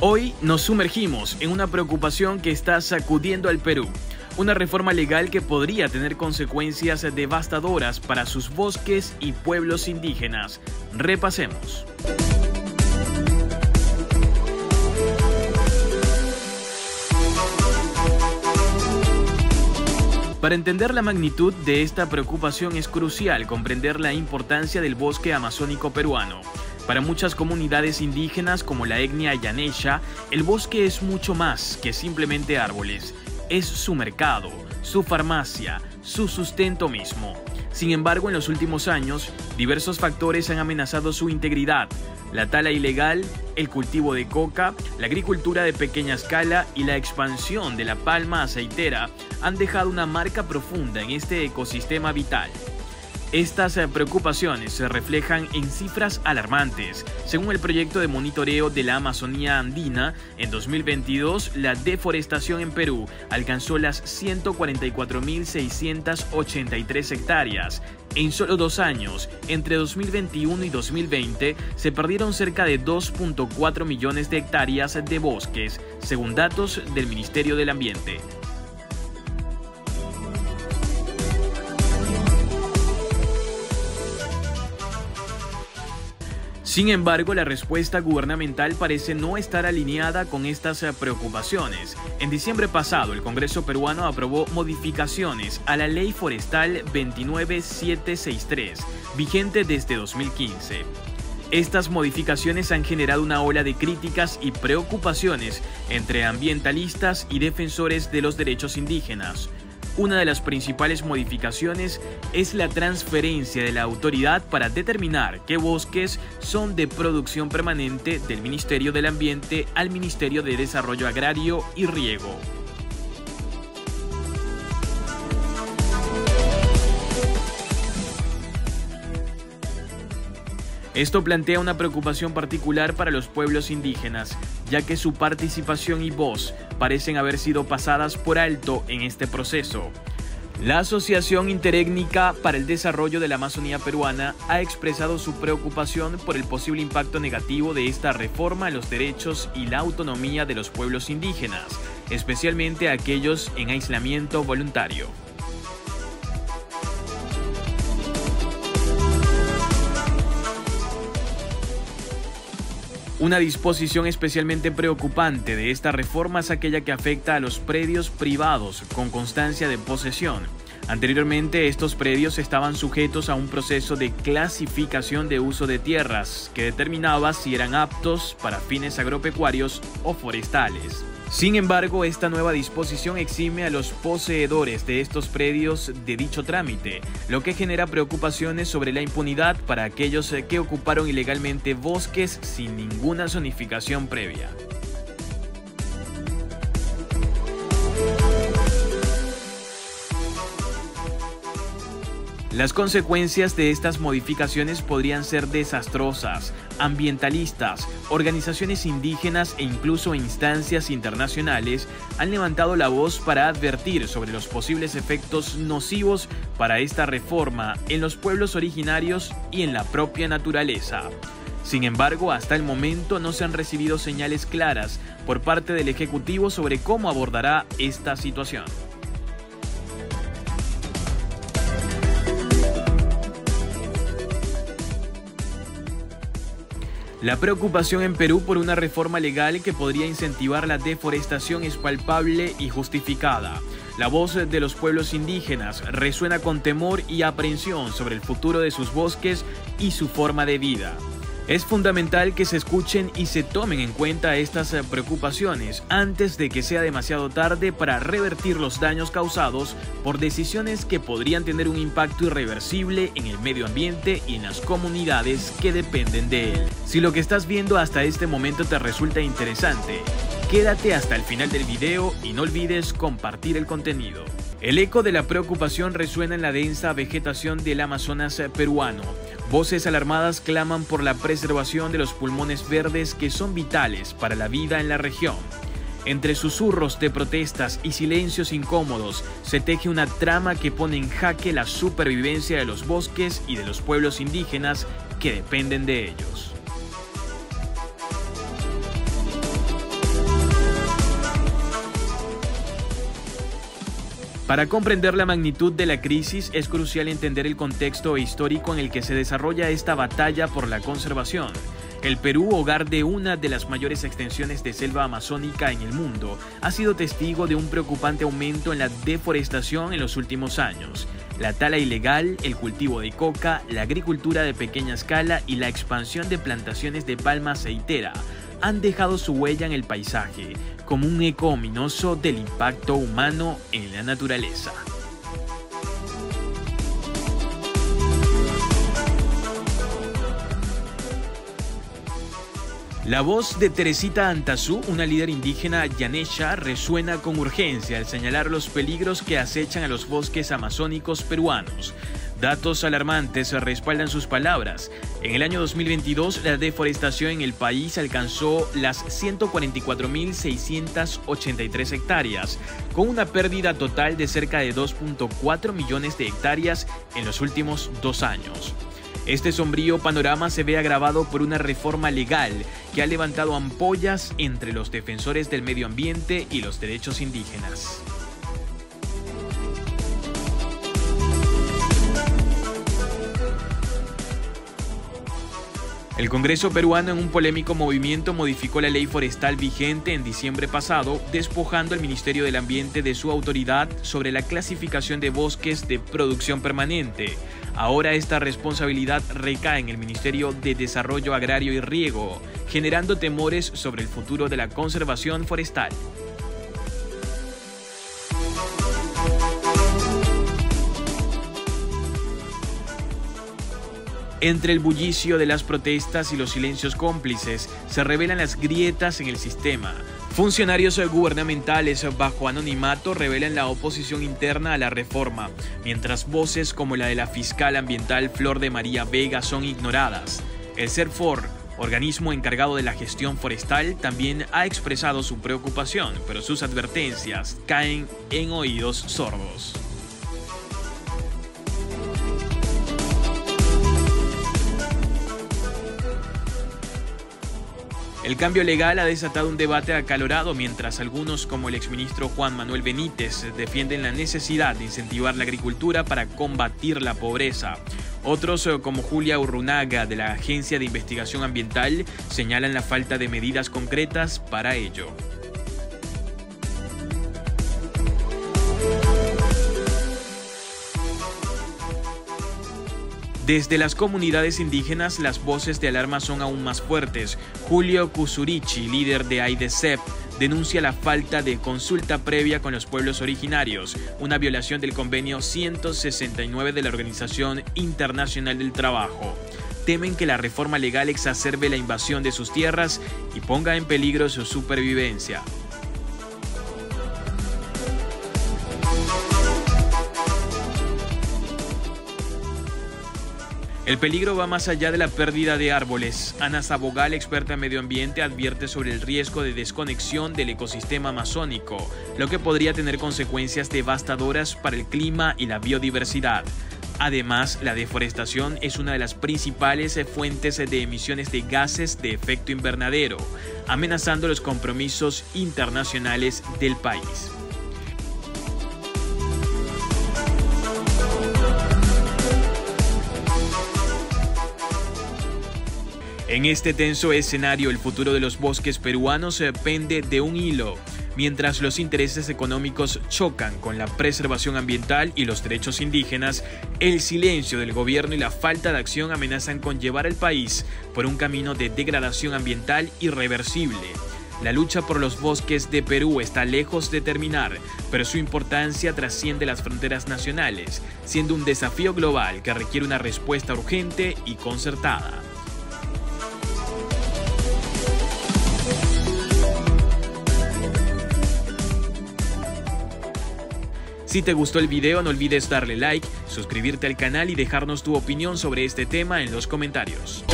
Hoy nos sumergimos en una preocupación que está sacudiendo al Perú. Una reforma legal que podría tener consecuencias devastadoras para sus bosques y pueblos indígenas. Repasemos. Para entender la magnitud de esta preocupación es crucial comprender la importancia del bosque amazónico peruano. Para muchas comunidades indígenas como la etnia Yanesha, el bosque es mucho más que simplemente árboles. Es su mercado, su farmacia, su sustento mismo. Sin embargo, en los últimos años, diversos factores han amenazado su integridad. La tala ilegal, el cultivo de coca, la agricultura de pequeña escala y la expansión de la palma aceitera han dejado una marca profunda en este ecosistema vital. Estas preocupaciones se reflejan en cifras alarmantes. Según el proyecto de monitoreo de la Amazonía Andina, en 2022 la deforestación en Perú alcanzó las 144.683 hectáreas. En solo 2 años, entre 2021 y 2020, se perdieron cerca de 2.4 millones de hectáreas de bosques, según datos del Ministerio del Ambiente. Sin embargo, la respuesta gubernamental parece no estar alineada con estas preocupaciones. En diciembre pasado, el Congreso peruano aprobó modificaciones a la Ley Forestal 29763, vigente desde 2015. Estas modificaciones han generado una ola de críticas y preocupaciones entre ambientalistas y defensores de los derechos indígenas. Una de las principales modificaciones es la transferencia de la autoridad para determinar qué bosques son de producción permanente del Ministerio del Ambiente al Ministerio de Desarrollo Agrario y Riego. Esto plantea una preocupación particular para los pueblos indígenas, ya que su participación y voz parecen haber sido pasadas por alto en este proceso. La Asociación Interétnica para el Desarrollo de la Amazonía Peruana ha expresado su preocupación por el posible impacto negativo de esta reforma en los derechos y la autonomía de los pueblos indígenas, especialmente aquellos en aislamiento voluntario. Una disposición especialmente preocupante de esta reforma es aquella que afecta a los predios privados con constancia de posesión. Anteriormente, estos predios estaban sujetos a un proceso de clasificación de uso de tierras que determinaba si eran aptos para fines agropecuarios o forestales. Sin embargo, esta nueva disposición exime a los poseedores de estos predios de dicho trámite, lo que genera preocupaciones sobre la impunidad para aquellos que ocuparon ilegalmente bosques sin ninguna zonificación previa. Las consecuencias de estas modificaciones podrían ser desastrosas. Ambientalistas, organizaciones indígenas e incluso instancias internacionales han levantado la voz para advertir sobre los posibles efectos nocivos para esta reforma en los pueblos originarios y en la propia naturaleza. Sin embargo, hasta el momento no se han recibido señales claras por parte del Ejecutivo sobre cómo abordará esta situación. La preocupación en Perú por una reforma legal que podría incentivar la deforestación es palpable y justificada. La voz de los pueblos indígenas resuena con temor y aprehensión sobre el futuro de sus bosques y su forma de vida. Es fundamental que se escuchen y se tomen en cuenta estas preocupaciones antes de que sea demasiado tarde para revertir los daños causados por decisiones que podrían tener un impacto irreversible en el medio ambiente y en las comunidades que dependen de él. Si lo que estás viendo hasta este momento te resulta interesante, quédate hasta el final del video y no olvides compartir el contenido. El eco de la preocupación resuena en la densa vegetación del Amazonas peruano. Voces alarmadas claman por la preservación de los pulmones verdes que son vitales para la vida en la región. Entre susurros de protestas y silencios incómodos se teje una trama que pone en jaque la supervivencia de los bosques y de los pueblos indígenas que dependen de ellos. Para comprender la magnitud de la crisis es crucial entender el contexto histórico en el que se desarrolla esta batalla por la conservación. El Perú, hogar de una de las mayores extensiones de selva amazónica en el mundo, ha sido testigo de un preocupante aumento en la deforestación en los últimos años. La tala ilegal, el cultivo de coca, la agricultura de pequeña escala y la expansión de plantaciones de palma aceitera han dejado su huella en el paisaje, como un eco ominoso del impacto humano en la naturaleza. La voz de Teresita Antazú, una líder indígena yanesha, resuena con urgencia al señalar los peligros que acechan a los bosques amazónicos peruanos. Datos alarmantes respaldan sus palabras. En el año 2022, la deforestación en el país alcanzó las 144.683 hectáreas, con una pérdida total de cerca de 2.4 millones de hectáreas en los últimos 2 años. Este sombrío panorama se ve agravado por una reforma legal que ha levantado ampollas entre los defensores del medio ambiente y los derechos indígenas. El Congreso peruano, en un polémico movimiento, modificó la ley forestal vigente en diciembre pasado, despojando al Ministerio del Ambiente de su autoridad sobre la clasificación de bosques de producción permanente. Ahora esta responsabilidad recae en el Ministerio de Desarrollo Agrario y Riego, generando temores sobre el futuro de la conservación forestal. Entre el bullicio de las protestas y los silencios cómplices, se revelan las grietas en el sistema. Funcionarios gubernamentales bajo anonimato revelan la oposición interna a la reforma, mientras voces como la de la fiscal ambiental Flor de María Vega son ignoradas. El CERFOR, organismo encargado de la gestión forestal, también ha expresado su preocupación, pero sus advertencias caen en oídos sordos. El cambio legal ha desatado un debate acalorado mientras algunos, como el exministro Juan Manuel Benítez, defienden la necesidad de incentivar la agricultura para combatir la pobreza. Otros, como Julia Urrunaga de la Agencia de Investigación Ambiental, señalan la falta de medidas concretas para ello. Desde las comunidades indígenas, las voces de alarma son aún más fuertes. Julio Kusurichi, líder de AIDESEP, denuncia la falta de consulta previa con los pueblos originarios, una violación del convenio 169 de la Organización Internacional del Trabajo. Temen que la reforma legal exacerbe la invasión de sus tierras y ponga en peligro su supervivencia. El peligro va más allá de la pérdida de árboles. Ana Sabogal, experta en medio ambiente, advierte sobre el riesgo de desconexión del ecosistema amazónico, lo que podría tener consecuencias devastadoras para el clima y la biodiversidad. Además, la deforestación es una de las principales fuentes de emisiones de gases de efecto invernadero, amenazando los compromisos internacionales del país. En este tenso escenario, el futuro de los bosques peruanos pende de un hilo. Mientras los intereses económicos chocan con la preservación ambiental y los derechos indígenas, el silencio del gobierno y la falta de acción amenazan con llevar al país por un camino de degradación ambiental irreversible. La lucha por los bosques de Perú está lejos de terminar, pero su importancia trasciende las fronteras nacionales, siendo un desafío global que requiere una respuesta urgente y concertada. Si te gustó el video, no olvides darle like, suscribirte al canal y dejarnos tu opinión sobre este tema en los comentarios.